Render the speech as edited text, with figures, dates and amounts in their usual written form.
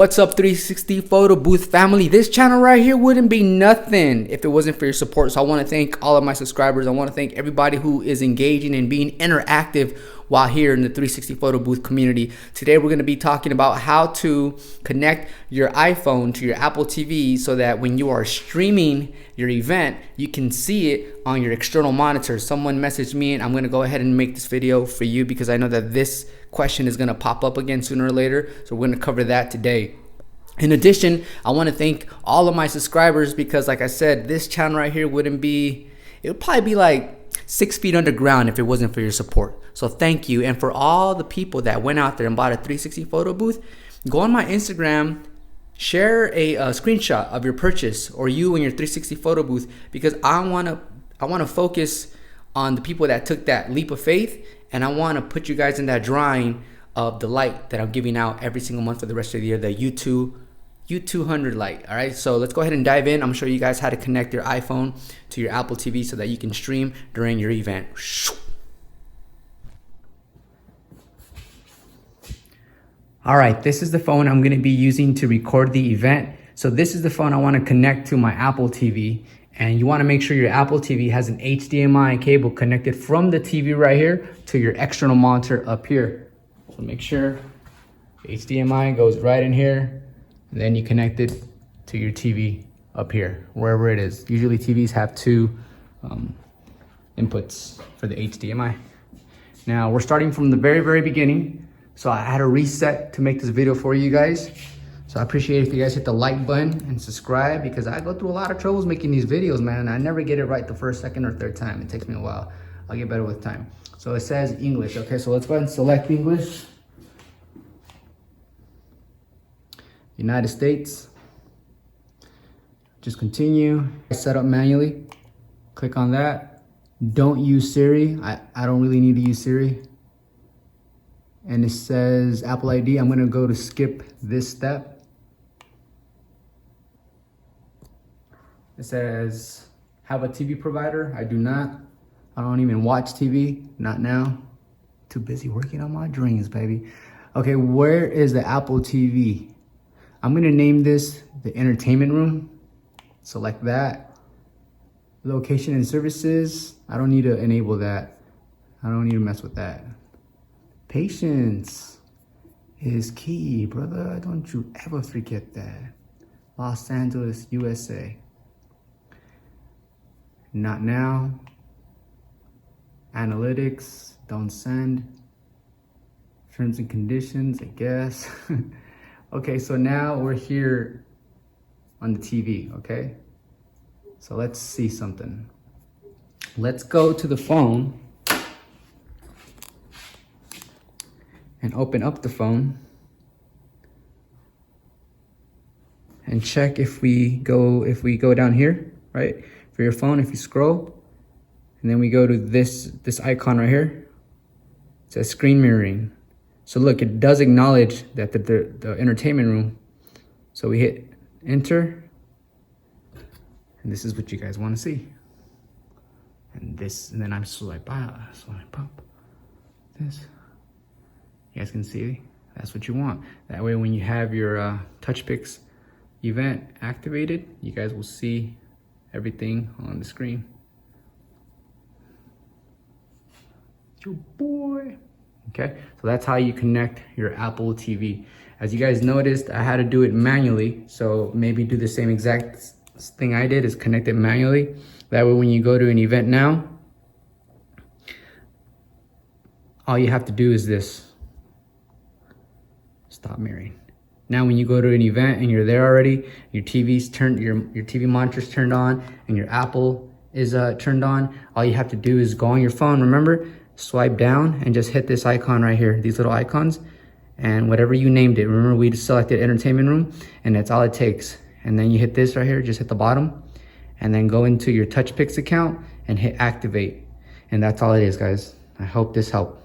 What's up, 360 photo booth family? This channel right here wouldn't be nothing if it wasn't for your support. So I want to thank all of my subscribers. I want to thank everybody who is engaging and being interactive while here in the 360 photo booth community. Today we're going to be talking about how to connect your iPhone to your Apple TV so that when you are streaming your event, you can see it on your external monitor. Someone messaged me and I'm going to go ahead and make this video for you because I know that this question is going to pop up again sooner or later. So we're going to cover that today. In addition, I want to thank all of my subscribers because, like I said, this channel right here wouldn't be, it would probably be like 6 feet underground if it wasn't for your support. So thank you. And for all the people that went out there and bought a 360 photo booth, go on my Instagram, share a screenshot of your purchase or you and your 360 photo booth, because I want to focus on the people that took that leap of faith, and I want to put you guys in that drawing of the light that I'm giving out every single month for the rest of the year, the U200 light. All right, so let's go ahead and dive in. I'm gonna show you guys how to connect your iPhone to your Apple TV so that you can stream during your event. All right, this is the phone I'm gonna be using to record the event. So this is the phone I wanna connect to my Apple TV. And you wanna make sure your Apple TV has an HDMI cable connected from the TV right here to your external monitor up here. So make sure HDMI goes right in here, and then you connect it to your TV up here, wherever it is. Usually TVs have two inputs for the HDMI. Now we're starting from the very beginning. So I had a reset to make this video for you guys. So I appreciate if you guys hit the like button and subscribe, because I go through a lot of troubles making these videos, man. And I never get it right the first, second, or third time. It takes me a while. I'll get better with time. So it says English. Okay, so let's go ahead and select English. United States. Just continue. Set up manually. Click on that. Don't use Siri. I don't really need to use Siri. And it says Apple ID. I'm gonna go to skip this step. It says have a TV provider. I do not. I don't even watch TV, not now. Too busy working on my dreams, baby. Okay, where is the Apple TV? I'm gonna name this the entertainment room. Select that. Location and services. I don't need to enable that. I don't need to mess with that. Patience is key, brother. Don't you ever forget that. Los Angeles, USA. Not now. Analytics, don't send. Terms and conditions, I guess. Okay, so now we're here on the TV, okay? So let's see something. Let's go to the phone and open up the phone and check if we go down here, right? For your phone, if you scroll, and then we go to this icon right here. It says screen mirroring. So look, it does acknowledge that the entertainment room. So we hit enter, and this is what you guys want to see. And then I'm swipe up this. You guys can see that's what you want. That way, when you have your Touchpix event activated, you guys will see everything on the screen. Your boy. Okay, so that's how you connect your Apple TV. As you guys noticed, I had to do it manually, so maybe do the same exact thing I did, is connect it manually. That way when you go to an event now, all you have to do is this. Stop mirroring. Now when you go to an event and you're there already, your TV's turned, your TV monitor's turned on, and your Apple is turned on, all you have to do is go on your phone, remember? Swipe down and just hit this icon right here, these little icons, and whatever you named it. Remember, we selected entertainment room, and that's all it takes. And then you hit this right here, just hit the bottom, and then go into your Touchpix account and hit activate. And that's all it is, guys. I hope this helped.